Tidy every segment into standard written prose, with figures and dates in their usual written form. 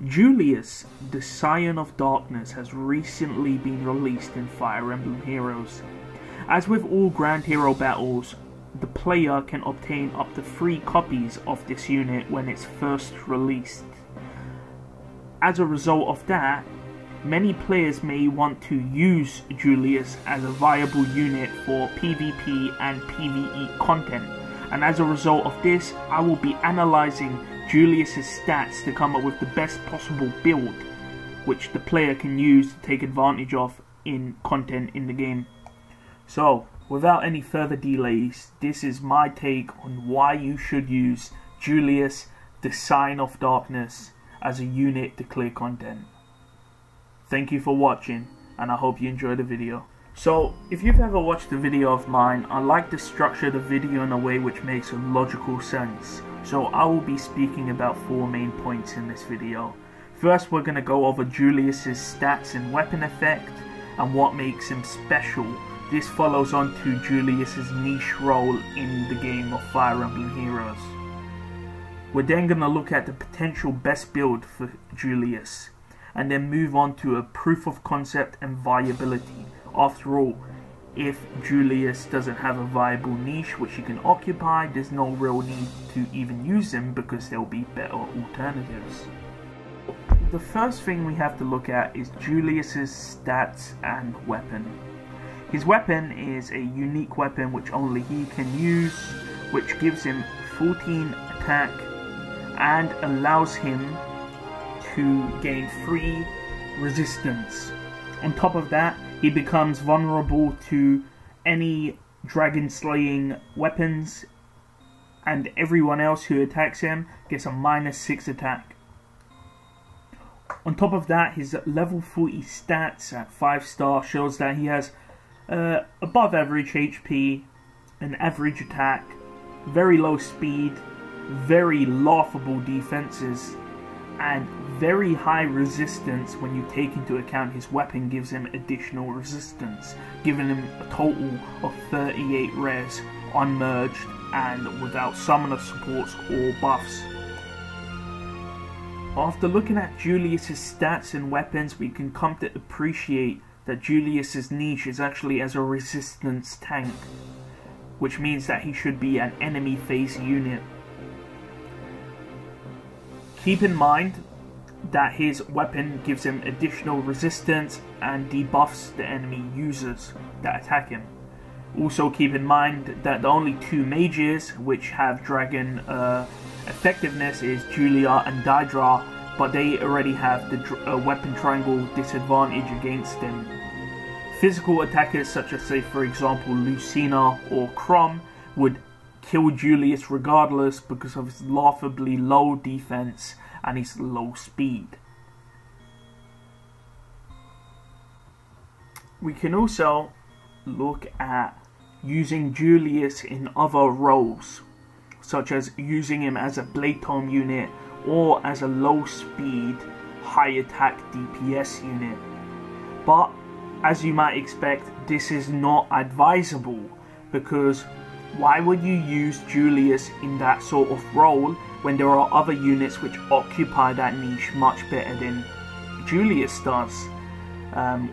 Julius, the Scion of Darkness, has recently been released in Fire Emblem Heroes. As with all Grand Hero battles, the player can obtain up to 3 copies of this unit when it's first released. As a result of that, many players may want to use Julius as a viable unit for PvP and PvE content, and as a result of this, I will be analysing Julius's stats to come up with the best possible build which the player can use to take advantage of in content in the game. So, without any further delays, this is my take on why you should use Julius, the Scion of Darkness, as a unit to clear content. Thank you for watching, and I hope you enjoy the video. So, if you've ever watched a video of mine, I like to structure the video in a way which makes a logical sense. So I will be speaking about 4 main points in this video. First, we're going to go over Julius's stats and weapon effect, and what makes him special. This follows on to Julius's niche role in the game of Fire Emblem Heroes. We're then going to look at the potential best build for Julius, and then move on to a proof of concept and viability. After all, if Julius doesn't have a viable niche which he can occupy, there's no real need to even use him because there'll be better alternatives. The first thing we have to look at is Julius's stats and weapon. His weapon is a unique weapon which only he can use, which gives him 14 attack and allows him to gain 3 resistance. On top of that, he becomes vulnerable to any dragon slaying weapons, and everyone else who attacks him gets a -6 attack. On top of that, his level 40 stats at 5-star shows that he has above average HP, an average attack, very low speed, very laughable defenses, and very high resistance when you take into account his weapon gives him additional resistance, giving him a total of 38 res, unmerged, and without summoner supports or buffs. After looking at Julius's stats and weapons, we can come to appreciate that Julius's niche is actually as a resistance tank, which means that he should be an enemy phase unit. Keep in mind that his weapon gives him additional resistance and debuffs the enemy users that attack him. Also keep in mind that the only 2 mages which have dragon effectiveness is Julia and Daedra, but they already have the weapon triangle disadvantage against them. Physical attackers such as, say for example, Lucina or Crom would kill Julius regardless because of his laughably low defense and his low speed. We can also look at using Julius in other roles, such as using him as a Blade Tome unit or as a low speed, high attack DPS unit. But as you might expect, this is not advisable, because why would you use Julius in that sort of role when there are other units which occupy that niche much better than Julius does?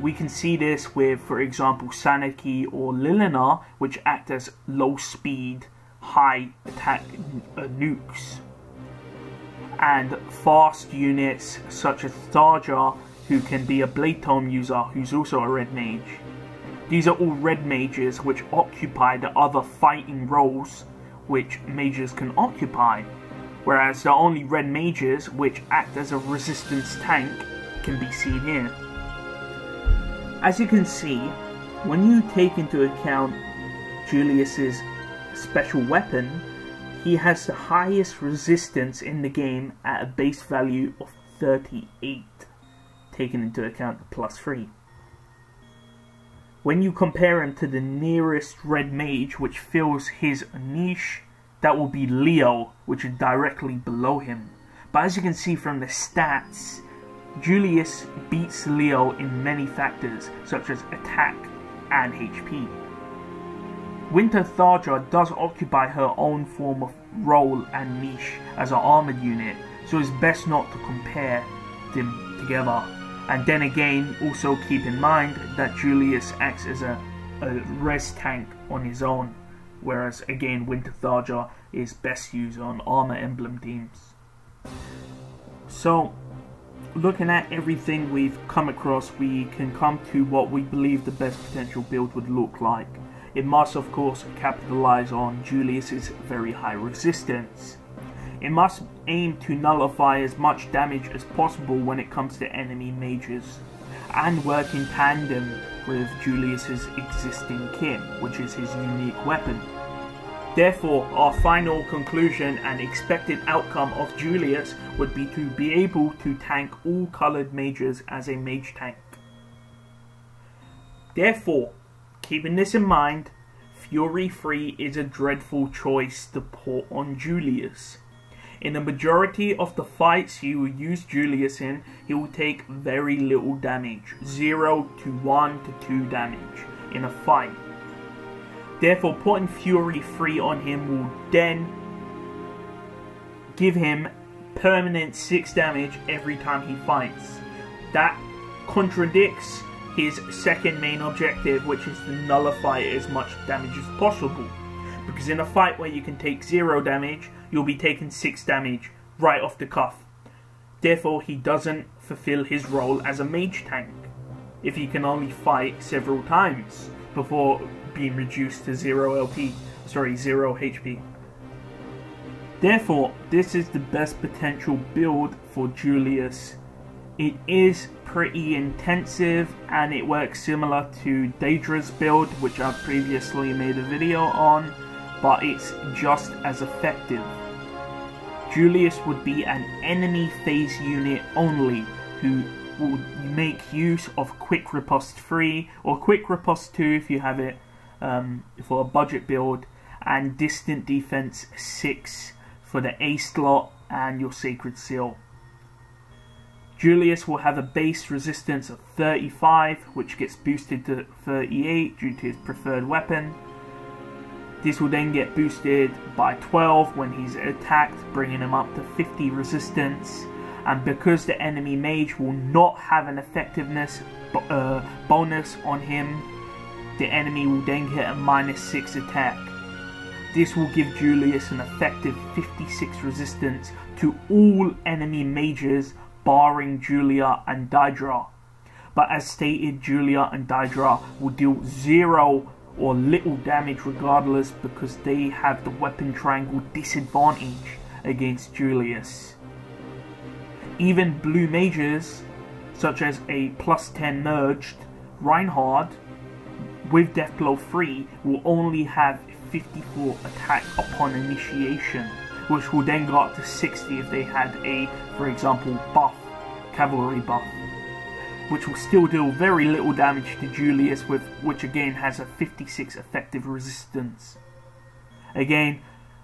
We can see this with, for example, Saniki or Liliana, which act as low speed, high attack nukes. And fast units such as Tharja, who can be a Blade Tome user who's also a red mage. These are all red mages which occupy the other fighting roles which mages can occupy, whereas the only red mages which act as a resistance tank can be seen here. As you can see, when you take into account Julius's special weapon, he has the highest resistance in the game at a base value of 38, taking into account the +3. When you compare him to the nearest red mage which fills his niche, that will be Leo, which is directly below him. But as you can see from the stats, Julius beats Leo in many factors, such as attack and HP. Winter Tharja does occupy her own form of role and niche as an armored unit, so it's best not to compare them together. And then again, also keep in mind that Julius acts as a res tank on his own, whereas again Winter Tharja is best used on armor emblem teams. So looking at everything we've come across, we can come to what we believe the best potential build would look like. It must of course capitalize on Julius's very high resistance. It must aim to nullify as much damage as possible when it comes to enemy mages, and work in tandem with Julius's existing kit, which is his unique weapon. Therefore, our final conclusion and expected outcome of Julius would be to be able to tank all coloured mages as a mage tank. Therefore, keeping this in mind, Fury 3 is a dreadful choice to put on Julius. In the majority of the fights you will use Julius in, he will take very little damage, 0 to 1 to 2 damage in a fight. Therefore, putting Fury 3 on him will then give him permanent 6 damage every time he fights. That contradicts his second main objective, which is to nullify as much damage as possible. Because in a fight where you can take 0 damage, you'll be taking 6 damage right off the cuff. Therefore, he doesn't fulfill his role as a mage tank, if he can only fight several times before being reduced to 0 HP. Therefore, this is the best potential build for Julius. It is pretty intensive and it works similar to Daedra's build, which I've previously made a video on, but it's just as effective. Julius would be an enemy phase unit only, who will make use of Quick Riposte 3 or Quick Riposte 2 if you have it for a budget build, and Distant Defense 6 for the A slot and your Sacred Seal. Julius will have a base resistance of 35, which gets boosted to 38 due to his preferred weapon. This will then get boosted by 12 when he's attacked, bringing him up to 50 resistance. And because the enemy mage will not have an effectiveness bonus on him, the enemy will then get a -6 attack. This will give Julius an effective 56 resistance to all enemy mages, barring Julia and Daedra. But as stated, Julia and Daedra will deal 0 or little damage regardless, because they have the weapon triangle disadvantage against Julius. Even blue mages, such as a +10 merged Reinhard with Deathblow 3, will only have 54 attack upon initiation, which will then go up to 60 if they had a, for example, buff, cavalry buff, which will still deal very little damage to Julius, which again has a 56 effective resistance. Again,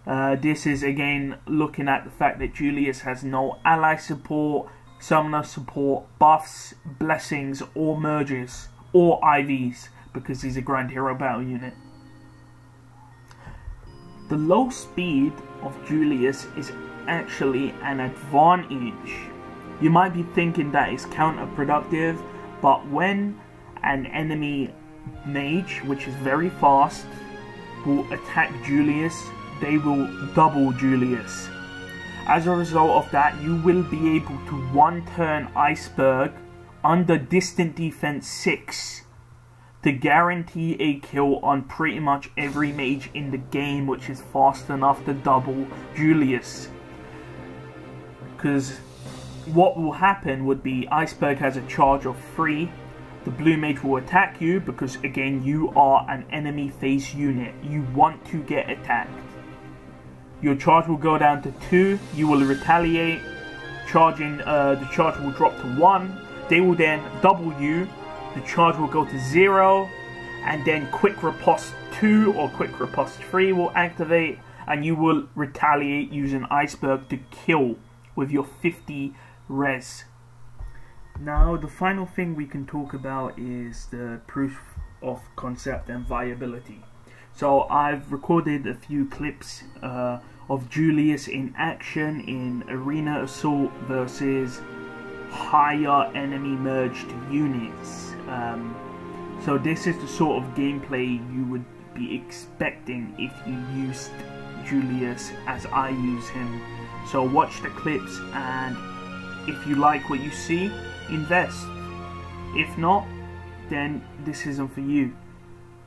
this is again looking at the fact that Julius has no ally support, summoner support, buffs, blessings, or merges, or IVs, because he's a Grand Hero battle unit. The low speed of Julius is actually an advantage. You might be thinking that is counterproductive, but when an enemy mage, which is very fast, will attack Julius, they will double Julius. As a result of that, you will be able to one-turn Iceberg under Distant Defense 6 to guarantee a kill on pretty much every mage in the game, which is fast enough to double Julius. Because what will happen would be Iceberg has a charge of 3. The blue mage will attack you because again you are an enemy phase unit. You want to get attacked. Your charge will go down to 2. You will retaliate. The charge will drop to 1. They will then double you. The charge will go to 0. And then Quick Riposte 2 or Quick Riposte 3 will activate. And you will retaliate using Iceberg to kill with your 50 res. Now the final thing we can talk about is the proof of concept and viability. So I've recorded a few clips of Julius in action in Arena Assault versus higher enemy merged units. So this is the sort of gameplay you would be expecting if you used Julius as I use him. So watch the clips, and if you like what you see, invest. If not, then this isn't for you.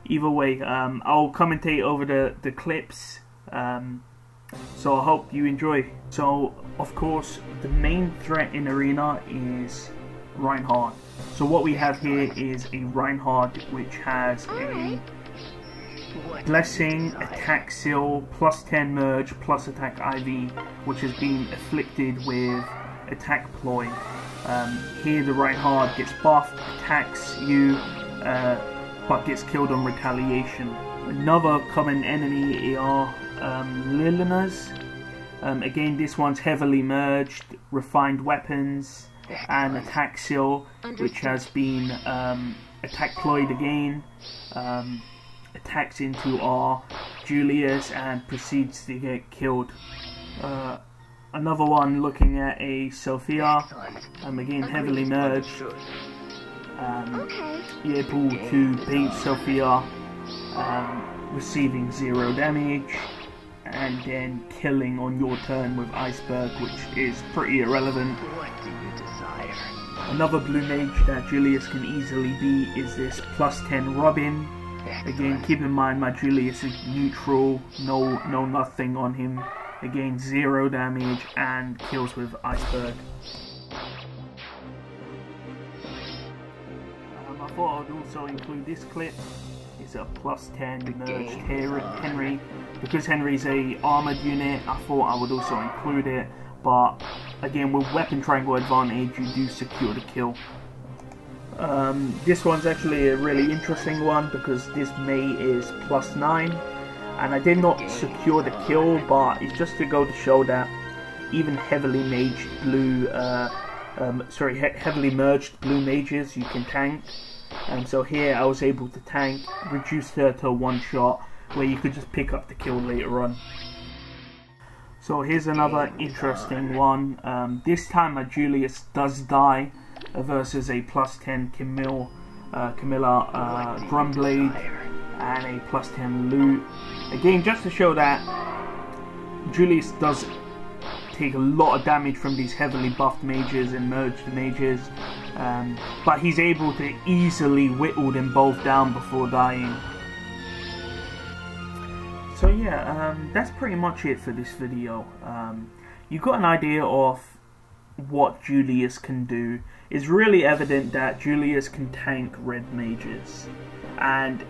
Either way, I'll commentate over the clips, so I hope you enjoy. So of course the main threat in Arena is Reinhardt. So what we have here is a Reinhardt which has a Blessing, Attack Seal, +10 Merge, plus Attack IV, which has been afflicted with Attack Ploy. Here the Reinhardt gets buffed, attacks you, but gets killed on retaliation. Another common enemy are Lilinas. Again, this one's heavily merged, refined weapons, and Attack Seal, which has been Attack Ployed again. Attacks into our Julius and proceeds to get killed. Another one looking at a Sophia, again heavily merged, able to bait Sophia, receiving 0 damage, and then killing on your turn with Iceberg, which is pretty irrelevant. Another blue mage that Julius can easily beat is this +10 Robin. Again, keep in mind my Julius is neutral, no nothing on him. Again, 0 damage and kills with Iceberg. I thought I'd also include this clip. It's a +10 merged Henry. Because Henry's a armored unit, I thought I would also include it. But again, with weapon triangle advantage, you do secure the kill. This one's actually a really interesting one because this May is +9, and I did not secure the kill, but it's just to go to show that even heavily maged blue, heavily merged blue mages you can tank. And so here I was able to tank, reduce her to a one-shot, where you could just pick up the kill later on. So here's another interesting one. This time my Julius does die versus a +10 Camilla Drumblade and a +10 Loot. Again, just to show that Julius does take a lot of damage from these heavily buffed mages and merged mages, but he's able to easily whittle them both down before dying. So yeah, that's pretty much it for this video. You got an idea of what Julius can do. It's really evident that Julius can tank red mages, and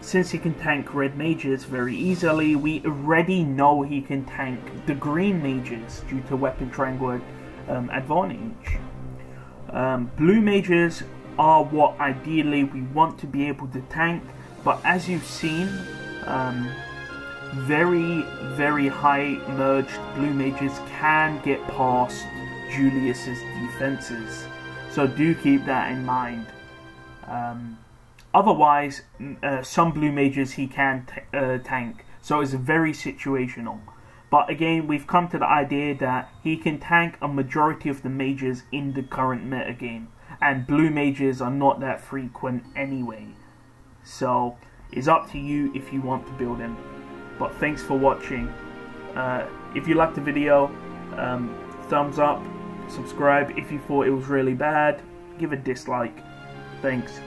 since he can tank red mages very easily, we already know he can tank the green mages due to weapon triangle advantage. Blue mages are what ideally we want to be able to tank, but as you've seen, very high merged blue mages can get past Julius's defenses, so do keep that in mind. Otherwise, some blue mages he can tank, so it's very situational. But again, we've come to the idea that he can tank a majority of the mages in the current metagame, and blue mages are not that frequent anyway. So it's up to you if you want to build him. But thanks for watching. If you liked the video, thumbs up, subscribe. If you thought it was really bad, give a dislike. Thanks.